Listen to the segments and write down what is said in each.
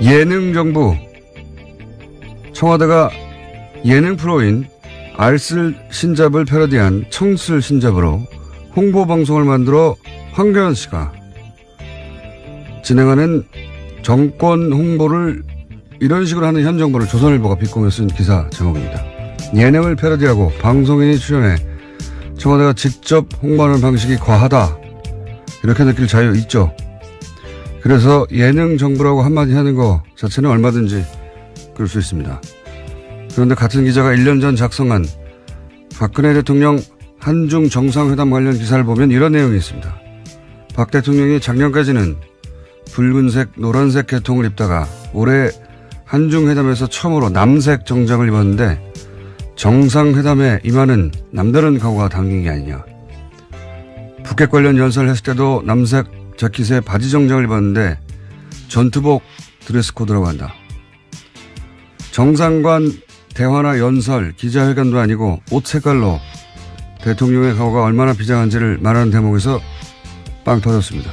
예능 정부. 청와대가 예능 프로인 알쓸 신잡을 패러디한 청쓸 신잡으로 홍보 방송을 만들어 황교안 씨가 진행하는 정권 홍보를 이런 식으로 하는 현 정부를 조선일보가 비꼬며 쓴 기사 제목입니다. 예능을 패러디하고 방송인이 출연해 청와대가 직접 홍보하는 방식이 과하다. 이렇게 느낄 자유 있죠. 그래서 예능 정부라고 한마디 하는 거 자체는 얼마든지 그럴 수 있습니다. 그런데 같은 기자가 1년 전 작성한 박근혜 대통령 한중 정상회담 관련 기사를 보면 이런 내용이 있습니다. 박 대통령이 작년까지는 붉은색, 노란색 계통을 입다가 올해 한중회담에서 처음으로 남색 정장을 입었는데 정상회담에 임하는 남다른 각오가 담긴 게 아니냐. 북핵 관련 연설을 했을 때도 남색 자켓에 바지 정장을 입었는데 전투복 드레스 코드라고 한다. 정상관 대화나 연설, 기자회견도 아니고 옷 색깔로 대통령의 각오가 얼마나 비장한지를 말하는 대목에서 빵 터졌습니다.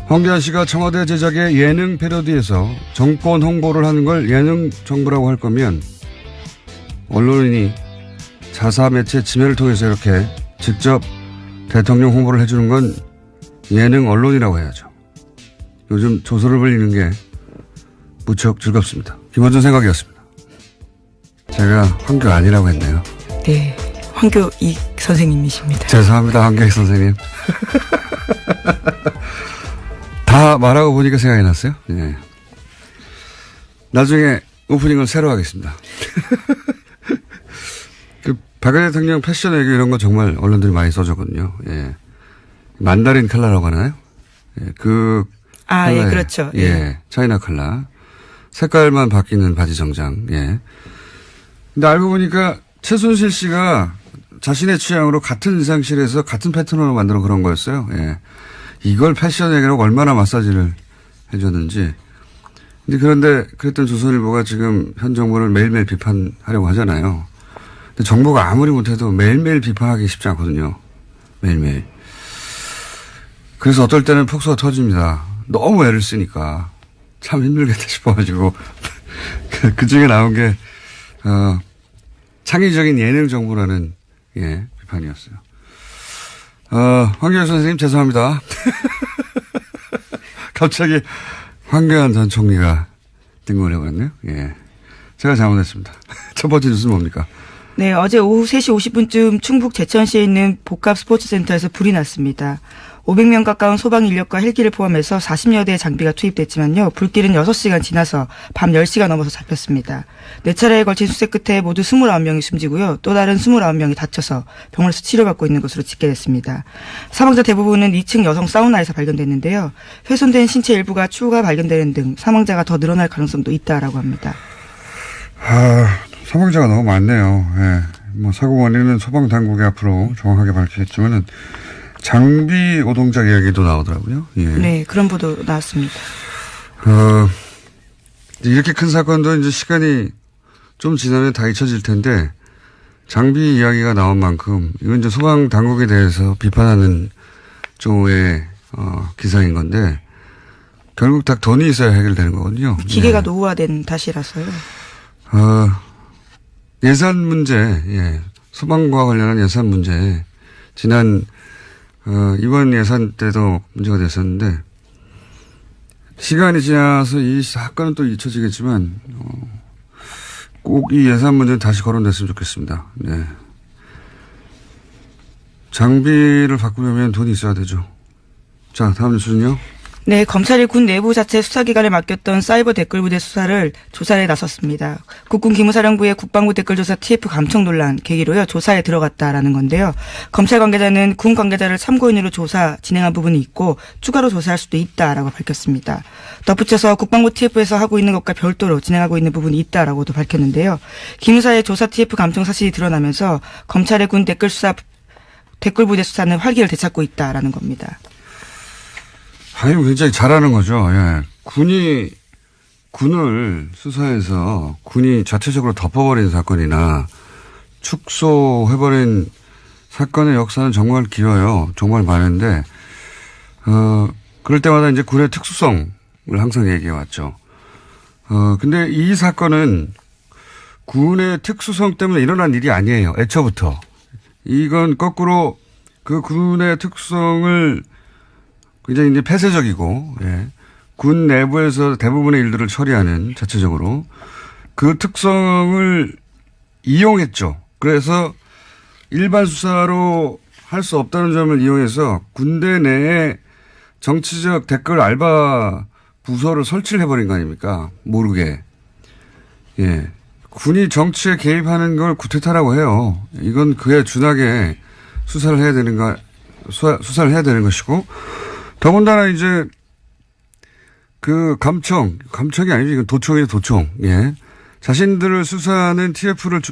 황교안 씨가 청와대 제작의 예능 패러디에서 정권 홍보를 하는 걸 예능 정부라고 할 거면 언론인이 자사 매체 지매를 통해서 이렇게 직접 대통령 홍보를 해주는 건 예능 언론이라고 해야죠. 요즘 조소를 벌리는 게 무척 즐겁습니다. 김원준 생각이었습니다. 제가 황교안이라고 했네요. 네, 황교익 선생님이십니다. 죄송합니다, 황교익 선생님. 다 말하고 보니까 생각이 났어요. 네. 나중에 오프닝을 새로 하겠습니다. 박근혜 대통령 패션 얘기 이런 거 정말 언론들이 많이 써줬거든요. 예. 만다린 컬러라고 하나요? 예. 예, 그렇죠. 예. 예. 차이나 컬러. 색깔만 바뀌는 바지 정장. 예. 근데 알고 보니까 최순실 씨가 자신의 취향으로 같은 의상실에서 같은 패턴으로 만들어 그런 거였어요. 예. 이걸 패션 얘기라고 얼마나 마사지를 해줬는지. 그런데 그랬던 조선일보가 지금 현 정부를 매일매일 비판하려고 하잖아요. 근데 정부가 아무리 못해도 매일매일 비판하기 쉽지 않거든요. 매일매일. 그래서 어떨 때는 폭소가 터집니다. 너무 애를 쓰니까 참 힘들겠다 싶어가지고 그 중에 나온 게 창의적인 예능 정부라는 비판이었어요. 황교안 선생님 죄송합니다. 갑자기 황교안 전 총리가 뜬금을 해버렸네요. 예. 제가 잘못했습니다. 첫 번째 뉴스는 뭡니까? 네, 어제 오후 3시 50분쯤 충북 제천시에 있는 복합 스포츠센터에서 불이 났습니다. 500명 가까운 소방 인력과 헬기를 포함해서 40여 대의 장비가 투입됐지만요. 불길은 6시간 지나서 밤 10시가 넘어서 잡혔습니다. 4차례에 걸친 수색 끝에 모두 29명이 숨지고요. 또 다른 29명이 다쳐서 병원에서 치료받고 있는 것으로 집계됐습니다. 사망자 대부분은 2층 여성 사우나에서 발견됐는데요. 훼손된 신체 일부가 추후가 발견되는 등 사망자가 더 늘어날 가능성도 있다라고 합니다. 사망자가 너무 많네요. 예. 사고 원인은 소방당국이 앞으로 정확하게 밝히겠지만은 장비 노동자 이야기도 나오더라고요. 예. 네, 그런 보도 나왔습니다. 이렇게 큰 사건도 이제 시간이 좀 지나면 다 잊혀질 텐데 장비 이야기가 나온 만큼 이건 이제 소방 당국에 대해서 비판하는 쪽의 기사인 건데 결국 다 돈이 있어야 해결되는 거거든요. 기계가 노후화된 탓이라서요. 예산 문제, 소방과 관련한 예산 문제 지난 이번 예산 때도 문제가 됐었는데 시간이 지나서 이 사건은 또 잊혀지겠지만 꼭 이 예산 문제는 다시 거론됐으면 좋겠습니다. 네. 장비를 바꾸려면 돈이 있어야 되죠. 자, 다음 뉴스는요. 네, 검찰이 군 내부 자체 수사기관에 맡겼던 사이버 댓글부대 수사를 조사에 나섰습니다. 국군 기무사령부의 국방부 댓글조사 TF 감청 논란 계기로요. 조사에 들어갔다라는 건데요. 검찰 관계자는 군 관계자를 참고인으로 조사 진행한 부분이 있고 추가로 조사할 수도 있다라고 밝혔습니다. 덧붙여서 국방부 TF에서 하고 있는 것과 별도로 진행하고 있는 부분이 있다라고도 밝혔는데요. 기무사의 조사 TF 감청 사실이 드러나면서 검찰의 군 댓글부대 수사는 활기를 되찾고 있다라는 겁니다. 아니, 굉장히 잘하는 거죠. 예. 군을 수사해서 군이 자체적으로 덮어버린 사건이나 축소해버린 사건의 역사는 정말 길어요. 정말 많은데, 그럴 때마다 이제 군의 특수성, 항상 얘기해 왔죠. 근데 이 사건은 군의 특수성 때문에 일어난 일이 아니에요. 애초부터. 이건 거꾸로 그 군의 특성을 굉장히 이제 폐쇄적이고, 예. 군 내부에서 대부분의 일들을 처리하는 자체적으로 그 특성을 이용했죠. 그래서 일반 수사로 할 수 없다는 점을 이용해서 군대 내에 정치적 댓글 알바 부서를 설치를 해버린 거 아닙니까? 모르게. 예. 군이 정치에 개입하는 걸 구태타라고 해요. 이건 그에 준하게 수사를 해야 수사를 해야 되는 것이고, 더군다나 이제 그 감청이 아니죠. 이건 도청이에요, 도청. 예. 자신들을 수사하는 TF를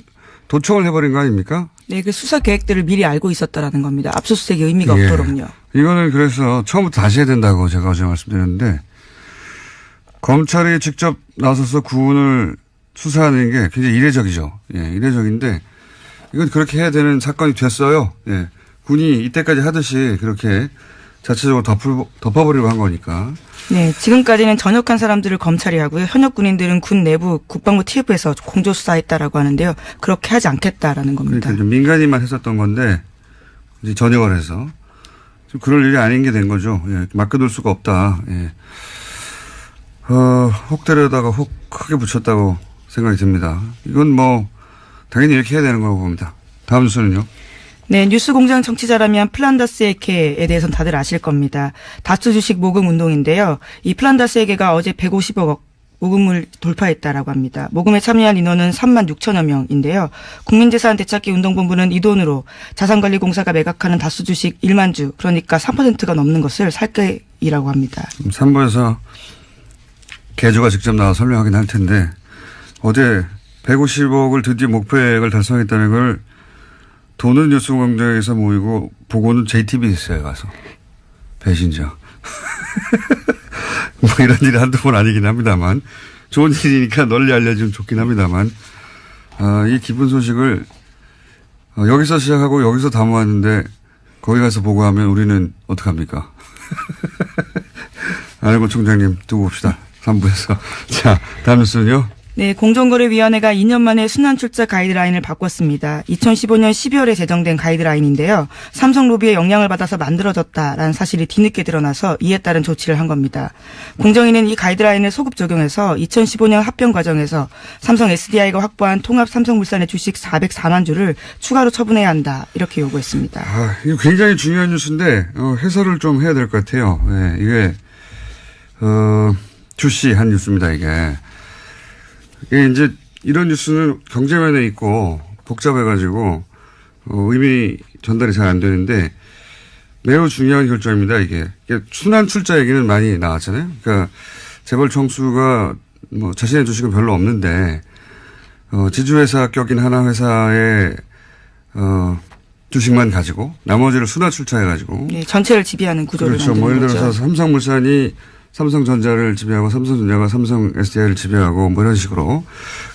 도청을 해버린 거 아닙니까? 네, 그 수사 계획들을 미리 알고 있었다라는 겁니다. 압수수색의 의미가 예. 없도록요. 이거는 그래서 처음부터 다시 해야 된다고 제가 어제 말씀드렸는데, 검찰이 직접 나서서 군을 수사하는 게 굉장히 이례적이죠. 예, 이례적인데, 이건 그렇게 해야 되는 사건이 됐어요. 예. 군이 이때까지 하듯이 그렇게 자체적으로 덮어버리려고 한 거니까. 네, 지금까지는 전역한 사람들을 검찰이 하고요. 현역 군인들은 군 내부 국방부 TF에서 공조수사했다라고 하는데요. 그렇게 하지 않겠다라는 겁니다. 그러니까 민간인만 했었던 건데 이제 전역을 해서 좀 그럴 일이 아닌 게 된 거죠. 예, 맡겨둘 수가 없다. 예. 혹 때려다가 혹 크게 붙였다고 생각이 듭니다. 이건 뭐 당연히 이렇게 해야 되는 거라고 봅니다. 다음 뉴스는요. 네, 뉴스공장 청취자라면 플란다스 에케에 대해서는 다들 아실 겁니다. 다스 주식 모금 운동인데요. 이 플란다스 에케가 어제 150억 모금을 돌파했다라고 합니다. 모금에 참여한 인원은 3만 6천여 명인데요. 국민재산 되찾기 운동본부는 이 돈으로 자산관리공사가 매각하는 다스 주식 1만 주, 그러니까 3%가 넘는 것을 살 계획이라고 합니다. 3부에서 개조가 직접 나와 설명하긴 할 텐데, 어제 150억을 드디어 목표액을 달성했다는 걸 돈은 뉴스공장에서 모이고 보고는 JTBC에 가서 배신자. 뭐 이런 일이 한두 번 아니긴 합니다만, 좋은 일이니까 널리 알려주면 좋긴 합니다만, 이 기쁜 소식을 여기서 시작하고 여기서 담아왔는데 거기 가서 보고하면 우리는 어떡합니까? 안혜건 총장님 두고 봅시다. 3부에서. 자, 다음 뉴스는요. 네, 공정거래위원회가 2년 만에 순환출자 가이드라인을 바꿨습니다. 2015년 12월에 제정된 가이드라인인데요. 삼성 로비의 영향을 받아서 만들어졌다라는 사실이 뒤늦게 드러나서 이에 따른 조치를 한 겁니다. 공정위는 이 가이드라인을 소급 적용해서 2015년 합병 과정에서 삼성 SDI가 확보한 통합 삼성물산의 주식 404만 주를 추가로 처분해야 한다, 이렇게 요구했습니다. 이거 굉장히 중요한 뉴스인데 해설을 좀 해야 될 것 같아요. 네, 이게 주시한 뉴스입니다. 이게 이제 이런 뉴스는 경제면에 있고 복잡해가지고 의미 전달이 잘 안 되는데 매우 중요한 결정입니다. 이게 순환 출자 얘기는 많이 나왔잖아요. 그러니까 재벌 총수가 뭐 자신의 주식은 별로 없는데 지주회사 격인 하나 회사의 주식만 가지고 나머지를 순환 출자해가지고, 네, 전체를 지배하는 구조를 그렇죠. 만드는 뭐 예를 거죠. 들어서 삼성물산이 삼성전자를 지배하고 삼성전자가 삼성 SDI를 지배하고 뭐 이런 식으로.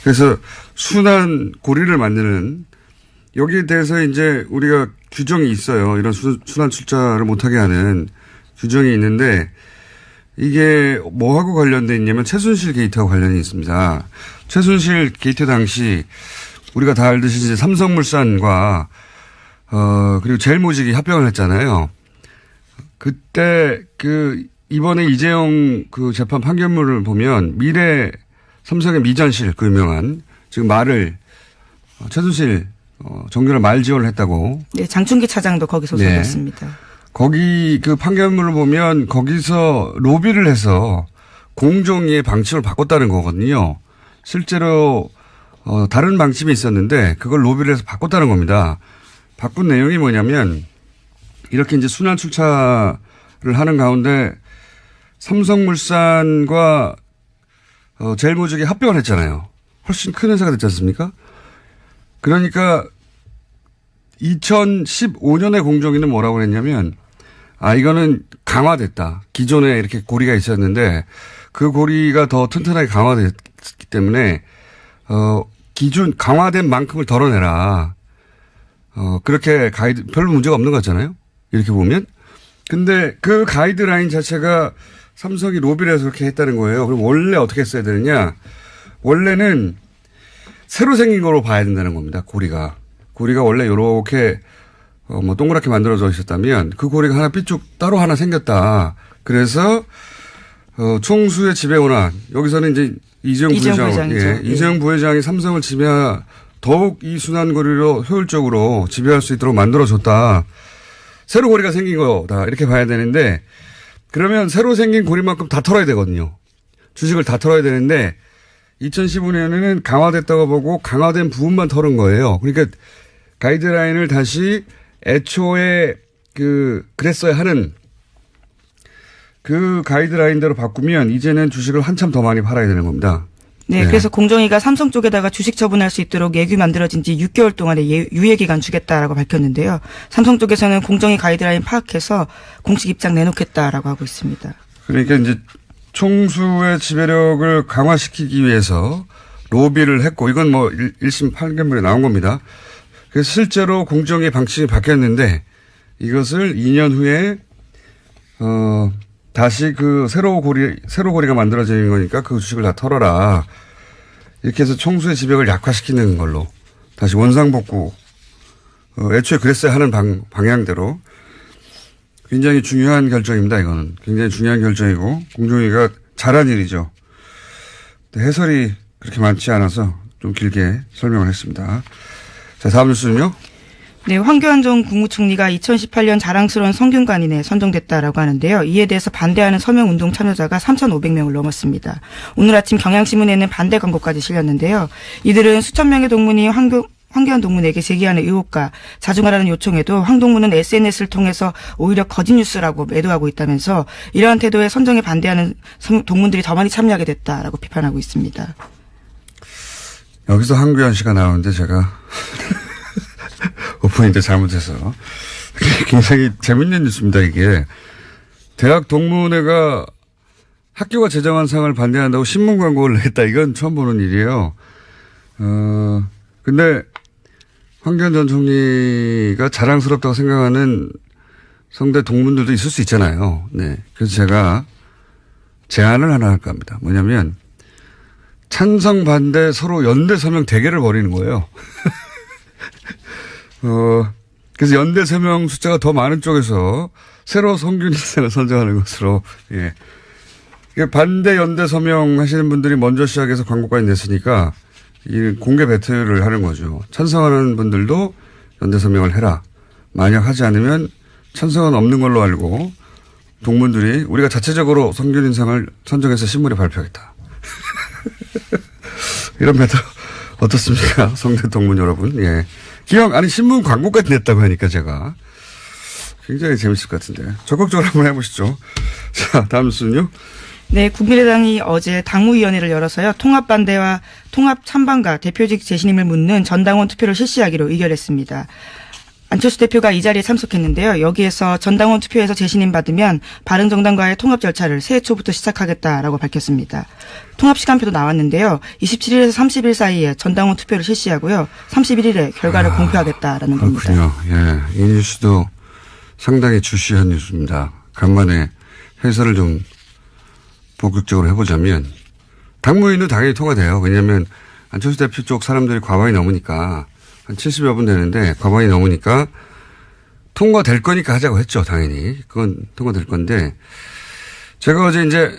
그래서 순환 고리를 만드는, 여기에 대해서 이제 우리가 규정이 있어요. 이런 순환 출자를 못하게 하는 규정이 있는데, 이게 뭐하고 관련돼 있냐면 최순실 게이트하고 관련이 있습니다. 최순실 게이트 당시 우리가 다 알듯이 이제 삼성물산과 그리고 제일모직이 합병을 했잖아요. 그때 이번에 이재용 재판 판결문을 보면 삼성의 미전실, 유명한, 지금 최순실, 정유라 말 지원을 했다고. 네, 장충기 차장도 거기서 소개했습니다. 네. 거기 판결문을 보면 거기서 로비를 해서 공정위의 방침을 바꿨다는 거거든요. 실제로, 다른 방침이 있었는데 그걸 로비를 해서 바꿨다는 겁니다. 바꾼 내용이 뭐냐면, 이렇게 이제 순환 출차를 하는 가운데 삼성물산과 제일모직이 합병을 했잖아요. 훨씬 큰 회사가 됐지 않습니까? 그러니까 2015년에 공정위는 뭐라고 했냐면, 이거는 강화됐다. 기존에 이렇게 고리가 있었는데 그 고리가 더 튼튼하게 강화됐기 때문에 기준 강화된 만큼을 덜어내라. 그렇게 별로 문제가 없는 거 같잖아요. 이렇게 보면. 근데 그 가이드라인 자체가 삼성이 로비를 해서 그렇게 했다는 거예요. 그럼 원래 어떻게 했어야 되느냐. 원래는 새로 생긴 거로 봐야 된다는 겁니다. 고리가 원래 요렇게 뭐 동그랗게 만들어져 있었다면 그 고리가 하나 삐쭉 따로 하나 생겼다. 그래서 총수의 지배 원한 여기서는 이제 이재용 부회장이 삼성을 지배하 더욱 이 순환고리로 효율적으로 지배할 수 있도록 만들어줬다. 새로 고리가 생긴 거다. 이렇게 봐야 되는데 그러면 새로 생긴 고리만큼 다 털어야 되거든요. 주식을 다 털어야 되는데 2015년에는 강화됐다고 보고 강화된 부분만 털은 거예요. 그러니까 가이드라인을 다시 애초에 그랬어야 하는 그 가이드라인대로 바꾸면 이제는 주식을 한참 더 많이 팔아야 되는 겁니다. 네, 그래서 공정위가 삼성 쪽에다가 주식 처분할 수 있도록 예규 만들어진 지 6개월 동안의 유예기간 주겠다라고 밝혔는데요. 삼성 쪽에서는 공정위 가이드라인 파악해서 공식 입장 내놓겠다라고 하고 있습니다. 그러니까 이제 총수의 지배력을 강화시키기 위해서 로비를 했고 이건 뭐 1심 판결문에 나온 겁니다. 그래서 실제로 공정위 방침이 바뀌었는데 이것을 2년 후에 다시 새로 고리가 만들어지는 거니까 그 주식을 다 털어라. 이렇게 해서 총수의 지배력을 약화시키는 걸로 다시 원상복구. 애초에 그랬어야 하는 방향대로 굉장히 중요한 결정입니다. 이거는 굉장히 중요한 결정이고 공정위가 잘한 일이죠. 해설이 그렇게 많지 않아서 좀 길게 설명을 했습니다. 자, 다음 뉴스는요. 네, 황교안 전 국무총리가 2018년 자랑스러운 성균관인에 선정됐다라고 하는데요. 이에 대해서 반대하는 서명운동 참여자가 3,500명을 넘었습니다. 오늘 아침 경향신문에는 반대 광고까지 실렸는데요. 이들은 수천 명의 동문이 황교안 동문에게 제기하는 의혹과 자중하라는 요청에도 황 동문은 SNS를 통해서 오히려 거짓 뉴스라고 매도하고 있다면서 이러한 태도에 선정에 반대하는 동문들이 더 많이 참여하게 됐다라고 비판하고 있습니다. 여기서 황교안 씨가 나오는데 제가 오프닝 때 잘못해서 굉장히 재밌는 뉴스입니다. 이게 대학 동문회가 학교가 제정한 상을 반대한다고 신문 광고를 냈다. 이건 처음 보는 일이에요. 근데 황교안 전 총리가 자랑스럽다고 생각하는 성대 동문들도 있을 수 있잖아요. 네. 그래서 제가 제안을 하나 할까 합니다. 뭐냐면 찬성 반대 서로 연대 서명 대결을 벌이는 거예요. 그래서 연대 서명 숫자가 더 많은 쪽에서 새로 성균인상을 선정하는 것으로, 예. 반대 연대 서명 하시는 분들이 먼저 시작해서 광고까지 냈으니까 이 공개 배틀을 하는 거죠. 찬성하는 분들도 연대 서명을 해라. 만약 하지 않으면 찬성은 없는 걸로 알고 동문들이 우리가 자체적으로 성균인상을 선정해서 신문에 발표하겠다. 이런 배틀 어떻습니까? 성대 동문 여러분. 예. 신문 광고까지 냈다고 하니까 제가 굉장히 재밌을 것 같은데. 적극적으로 한번 해보시죠. 자, 다음 뉴스는요. 네, 국민의당이 어제 당무위원회를 열어서요. 통합 반대와 통합 찬반과 대표직 재신임을 묻는 전당원 투표를 실시하기로 의결했습니다. 안철수 대표가 이 자리에 참석했는데요. 여기에서 전당원 투표에서 재신임 받으면 바른정당과의 통합 절차를 새해 초부터 시작하겠다라고 밝혔습니다. 통합 시간표도 나왔는데요. 27일에서 30일 사이에 전당원 투표를 실시하고요. 31일에 결과를 공표하겠다라는 겁니다. 그렇군요. 예, 이 뉴스도 상당히 주시한 뉴스입니다. 간만에 해설을 좀 본격적으로 해보자면 당무위는 당연히 통과돼요. 왜냐하면 안철수 대표 쪽 사람들이 과반이 넘으니까 한 70여 분 되는데 과반이 넘으니까 통과될 거니까 하자고 했죠. 당연히. 그건 통과될 건데 제가 어제 이제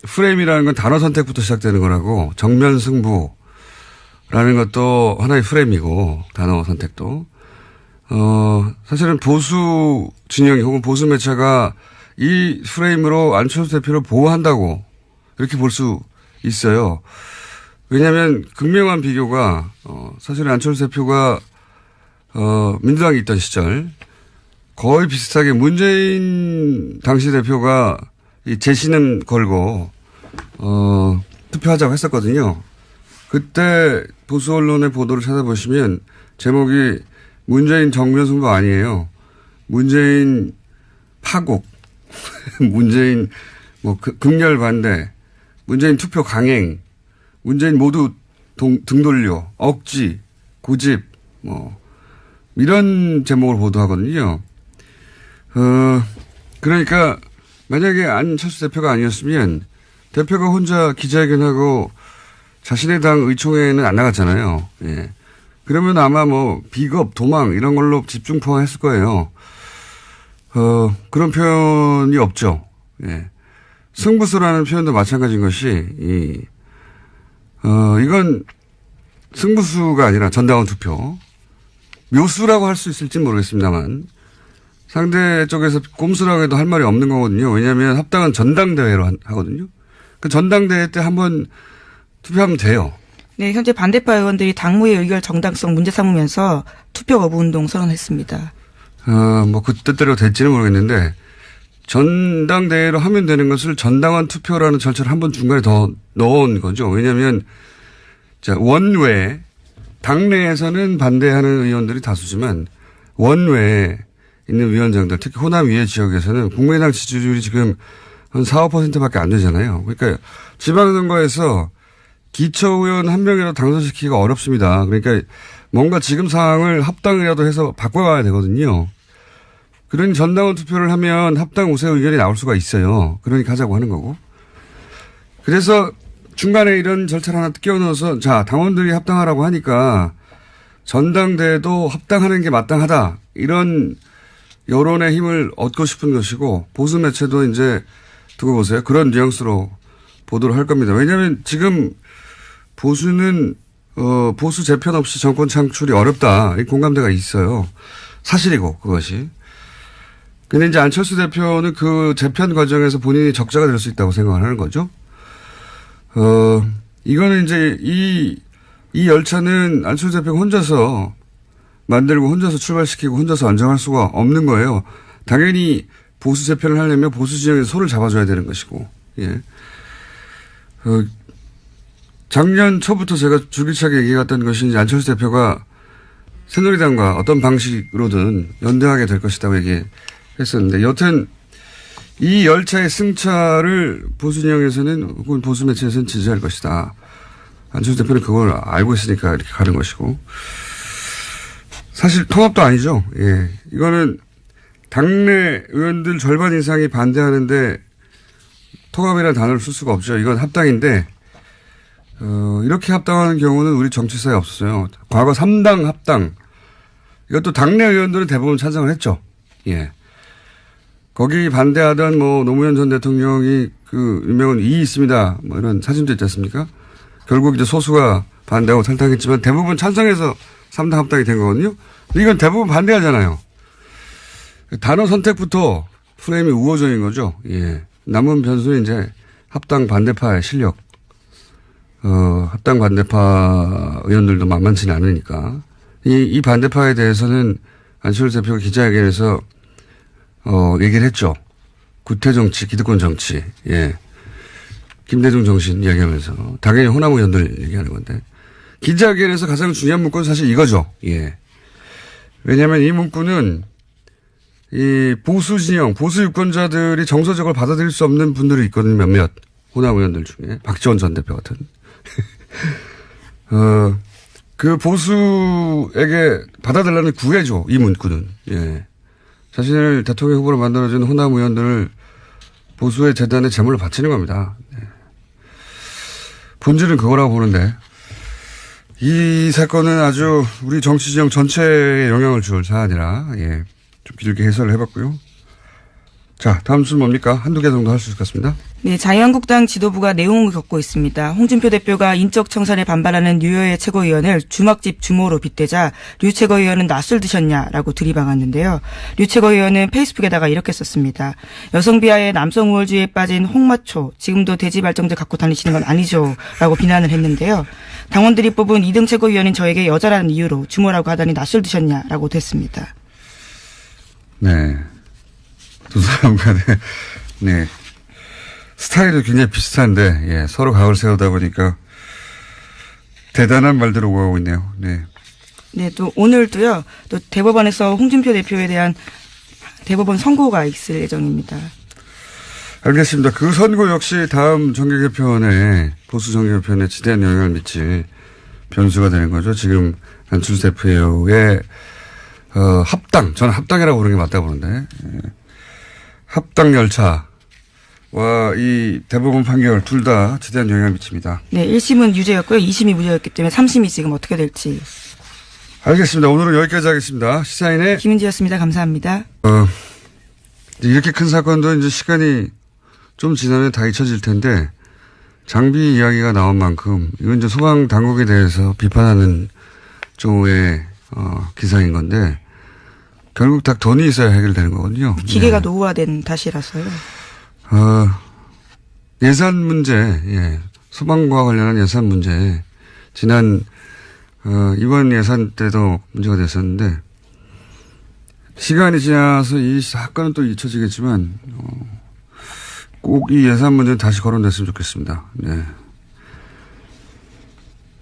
프레임이라는 건 단어 선택부터 시작되는 거라고 정면 승부라는 것도 하나의 프레임이고 단어 선택도 사실은 보수 진영이 혹은 보수 매체가 이 프레임으로 안철수 대표를 보호한다고 이렇게 볼 수 있어요. 왜냐하면 극명한 비교가 사실은 안철수 대표가 민주당에 있던 시절 거의 비슷하게 문재인 당시 대표가 이 재신임 걸고 투표하자고 했었거든요. 그때 보수 언론의 보도를 찾아보시면 제목이 문재인 정면 승부 아니에요. 문재인 파국, 문재인 극렬 반대, 문재인 투표 강행, 문재인 모두 등 돌려, 억지, 고집, 이런 제목을 보도하거든요. 그러니까 만약에 안철수 대표가 아니었으면 대표가 혼자 기자회견하고 자신의 당 의총회는 안 나갔잖아요. 예. 그러면 아마 뭐 비겁, 도망 이런 걸로 집중 포함했을 거예요. 그런 표현이 없죠. 예. 승부수라는 표현도 마찬가지인 것이 이건 승부수가 아니라 전당원 투표. 묘수라고 할 수 있을지 모르겠습니다만 상대 쪽에서 꼼수라고 해도 할 말이 없는 거거든요. 왜냐하면 합당은 전당대회로 하거든요. 그 전당대회 때 한번 투표하면 돼요. 네, 현재 반대파 의원들이 당무의 의결 정당성 문제 삼으면서 투표 거부 운동 선언했습니다. 뭐 그 뜻대로 될지는 모르겠는데 전당대회로 하면 되는 것을 전당원 투표라는 절차를 한번 중간에 더 넣은 거죠. 왜냐하면 자, 원외 당내에서는 반대하는 의원들이 다수지만 원외에 있는 위원장들 특히 호남 위에 지역에서는 국민의당 지지율이 지금 한 4, 5%밖에 안 되잖아요. 그러니까 지방선거에서 기초의원 한 명이라도 당선시키기가 어렵습니다. 그러니까 뭔가 지금 상황을 합당이라도 해서 바꿔가야 되거든요. 그러니 전당원 투표를 하면 합당 우세 의견이 나올 수가 있어요. 그러니까 하자고 하는 거고. 그래서 중간에 이런 절차를 하나 끼워 넣어서 자, 당원들이 합당하라고 하니까 전당대회도 합당하는 게 마땅하다. 이런 여론의 힘을 얻고 싶은 것이고 보수 매체도 이제 두고 보세요. 그런 뉘앙스로 보도를 할 겁니다. 왜냐하면 지금 보수는 보수 재편 없이 정권 창출이 어렵다. 이 공감대가 있어요. 사실이고 그것이. 근데 이제 안철수 대표는 그 재편 과정에서 본인이 적자가 될 수 있다고 생각을 하는 거죠. 이거는 이제 이 열차는 안철수 대표가 혼자서 만들고 혼자서 출발시키고 혼자서 안정할 수가 없는 거예요. 당연히 보수 재편을 하려면 보수 진영에서 손을 잡아줘야 되는 것이고, 예. 작년 초부터 제가 줄기차게 얘기했던 것이 이제 안철수 대표가 새누리당과 어떤 방식으로든 연대하게 될 것이라고 얘기했었는데, 여튼 이 열차의 승차를 보수 진영에서는 혹은 보수 매체에서는 지지할 것이다. 안철수 대표는 그걸 알고 있으니까 이렇게 가는 것이고. 사실 통합도 아니죠. 예. 이거는 당내 의원들 절반 이상이 반대하는데 통합이라는 단어를 쓸 수가 없죠. 이건 합당인데, 이렇게 합당하는 경우는 우리 정치사에 없었어요. 과거 3당 합당. 이것도 당내 의원들은 대부분 찬성을 했죠. 예. 거기 반대하던 뭐 노무현 전 대통령이 그 유명한 이 있습니다. 뭐 이런 사진도 있지 않습니까? 결국 이제 소수가 반대하고 탈당했지만 대부분 찬성해서 3당 합당이 된 거거든요. 근데 이건 대부분 반대하잖아요. 단어 선택부터 프레임이 우호적인 거죠. 예. 남은 변수는 이제 합당 반대파의 실력. 합당 반대파 의원들도 만만치는 않으니까. 이 반대파에 대해서는 안철수 대표가 기자회견에서 얘기를 했죠. 구태 정치, 기득권 정치. 예. 김대중 정신 이야기하면서. 당연히 호남 의원들 얘기하는 건데. 기자회견에서 가장 중요한 문구는 사실 이거죠. 예. 왜냐하면 이 문구는 이 보수 진영, 보수 유권자들이 정서적으로 받아들일 수 없는 분들이 있거든요. 몇몇 호남 의원들 중에. 박지원 전 대표 같은. 그 보수에게 받아들라는 구애죠. 이 문구는. 예. 자신을 대통령 후보로 만들어준 호남 의원들을 보수의 재단에 재물로 바치는 겁니다. 예. 본질은 그거라고 보는데 이 사건은 아주 우리 정치 지형 전체에 영향을 줄 사안이라 예. 좀 길게 해설을 해봤고요. 자, 다음 순 뭡니까? 한두 개 정도 할 수 있을 것 같습니다. 네, 자유한국당 지도부가 내용을 겪고 있습니다. 홍준표 대표가 인적 청산에 반발하는 류여의 최고위원을 주막집 주모로 빗대자 류 최고위원은 낯술 드셨냐라고 들이박았는데요. 류 최고위원은 페이스북에다가 이렇게 썼습니다. 여성 비하에 남성 우월주의에 빠진 홍마초, 지금도 대지 발정제 갖고 다니시는 건 아니죠? 라고 비난을 했는데요. 당원들이 뽑은 2등 최고위원인 저에게 여자라는 이유로 주모라고 하다니 낯술 드셨냐라고 됐습니다. 네. 두 사람 간에, 네. 스타일도 굉장히 비슷한데, 예, 서로 각을 세우다 보니까 대단한 말들을 오가고 있네요. 네. 네, 또 오늘도요, 또 대법원에서 홍준표 대표에 대한 대법원 선고가 있을 예정입니다. 알겠습니다. 그 선고 역시 다음 정계 개편에, 보수 정계 개편에 지대한 영향을 미칠 변수가 되는 거죠. 지금 안철수 대표의 합당, 저는 합당이라고 부르는 게 맞다고 보는데, 예. 합당 열차, 이 대법원 판결 둘 다 지대한 영향을 미칩니다. 네, 1심은 유죄였고요. 2심이 무죄였기 때문에 3심이 지금 어떻게 될지. 알겠습니다. 오늘은 여기까지 하겠습니다. 시사인의 김은지였습니다. 감사합니다. 이렇게 큰 사건도 이제 시간이 좀 지나면 다 잊혀질 텐데 장비 이야기가 나온 만큼 이건 이제 소방 당국에 대해서 비판하는 쪽의 기사인 건데 결국 다 돈이 있어야 해결되는 거거든요. 기계가 네. 노후화된 탓이라서요. 예산 문제, 소방과 관련한 예산 문제, 지난, 이번 예산 때도 문제가 됐었는데, 시간이 지나서 이 사건은 또 잊혀지겠지만, 꼭 이 예산 문제는 다시 거론됐으면 좋겠습니다. 네.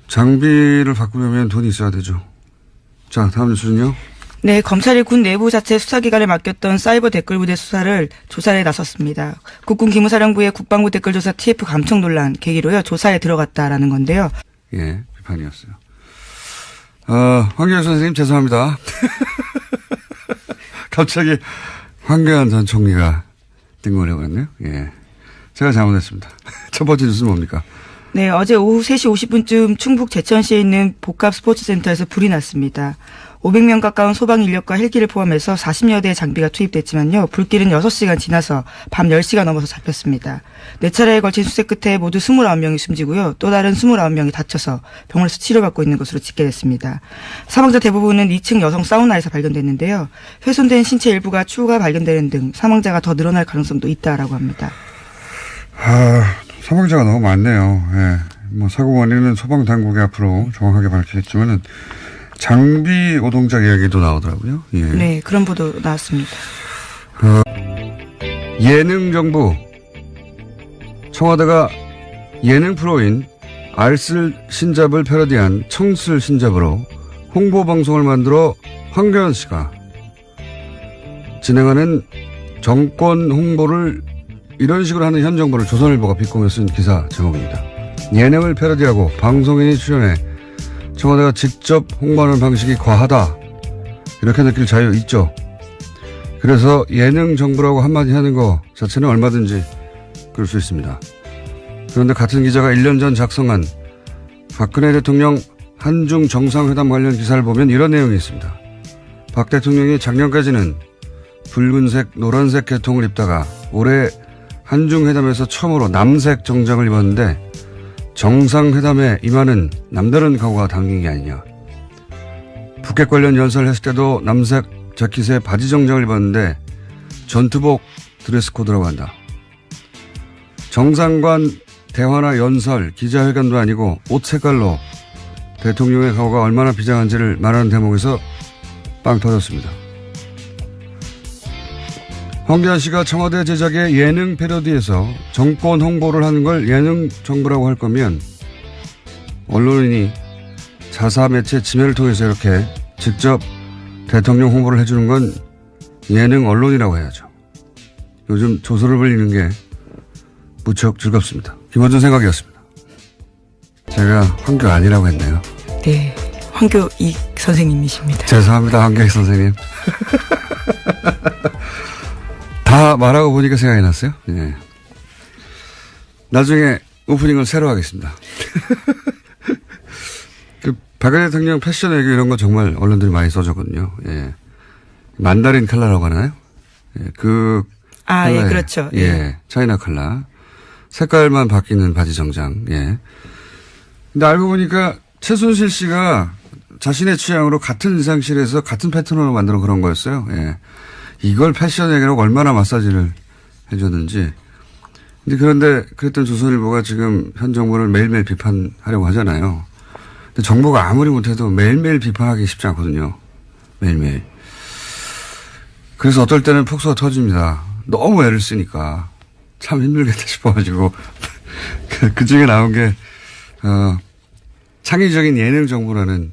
장비를 바꾸려면 돈이 있어야 되죠. 자, 다음 뉴스는요. 네, 검찰이 군 내부 자체 수사기관에 맡겼던 사이버 댓글 부대 수사를 조사에 나섰습니다. 국군 기무사령부의 국방부 댓글 조사 TF 감청 논란 계기로요, 조사에 들어갔다라는 건데요. 예, 비판이었어요. 황교안 선생님 죄송합니다. 갑자기 황교안 전 총리가 뜬금을 해버렸네요. 예. 제가 잘못했습니다. 첫 번째 뉴스는 뭡니까? 네, 어제 오후 3시 50분쯤 충북 제천시에 있는 복합 스포츠센터에서 불이 났습니다. 500명 가까운 소방 인력과 헬기를 포함해서 40여 대의 장비가 투입됐지만요. 불길은 6시간 지나서 밤 10시가 넘어서 잡혔습니다. 4차례에 걸친 수색 끝에 모두 29명이 숨지고요. 또 다른 29명이 다쳐서 병원에서 치료받고 있는 것으로 집계됐습니다. 사망자 대부분은 2층 여성 사우나에서 발견됐는데요. 훼손된 신체 일부가 추후가 발견되는 등 사망자가 더 늘어날 가능성도 있다라고 합니다. 사망자가 너무 많네요. 예. 사고 원인은 소방 당국이 앞으로 정확하게 밝히겠지만은 장비 노동자 이야기도 나오더라고요. 예. 네, 그런 보도 나왔습니다. 예능 정부. 청와대가 예능 프로인 알쓸 신잡을 패러디한 청쓸 신잡으로 홍보 방송을 만들어 황교안 씨가 진행하는 정권 홍보를 이런 식으로 하는 현 정부를 조선일보가 비꼬며 쓴 기사 제목입니다. 예능을 패러디하고 방송인이 출연해 청와대가 직접 홍보하는 방식이 과하다. 이렇게 느낄 자유 있죠. 그래서 예능 정부라고 한마디 하는 거 자체는 얼마든지 그럴 수 있습니다. 그런데 같은 기자가 1년 전 작성한 박근혜 대통령 한중 정상회담 관련 기사를 보면 이런 내용이 있습니다. 박 대통령이 작년까지는 붉은색, 노란색 계통을 입다가 올해 한중회담에서 처음으로 남색 정장을 입었는데 정상회담에 임하는 남다른 각오가 담긴 게 아니냐. 북핵 관련 연설을 했을 때도 남색 자켓에 바지 정장을 입었는데 전투복 드레스 코드라고 한다. 정상관 대화나 연설, 기자회견도 아니고 옷 색깔로 대통령의 각오가 얼마나 비장한지를 말하는 대목에서 빵 터졌습니다. 황교안 씨가 청와대 제작의 예능 패러디에서 정권 홍보를 하는 걸 예능 정부라고 할 거면 언론인이 자사 매체 지매를 통해서 이렇게 직접 대통령 홍보를 해주는 건 예능 언론이라고 해야죠. 요즘 조소를 벌리는 게 무척 즐겁습니다. 김원준 생각이었습니다. 제가 황교안이라고 했네요. 네, 황교익 선생님이십니다. 죄송합니다, 황교익 선생님. 다 말하고 보니까 생각이 났어요. 예. 나중에 오프닝을 새로 하겠습니다. 박근혜 대통령 패션 외교 이런 거 정말 언론들이 많이 써줬거든요. 예. 만다린 컬러라고 하나요? 예. 예, 그렇죠. 예. 차이나 컬러. 색깔만 바뀌는 바지 정장. 예. 근데 알고 보니까 최순실 씨가 자신의 취향으로 같은 의상실에서 같은 패턴으로 만들어 그런 거였어요. 예. 이걸 패션 얘기라고 얼마나 마사지를 해줬는지. 그런데 그랬던 조선일보가 지금 현 정부를 매일매일 비판하려고 하잖아요. 근데 정부가 아무리 못해도 매일매일 비판하기 쉽지 않거든요. 매일매일. 그래서 어떨 때는 폭소가 터집니다. 너무 애를 쓰니까 참 힘들겠다 싶어가지고 그 중에 나온 게 창의적인 예능 정부라는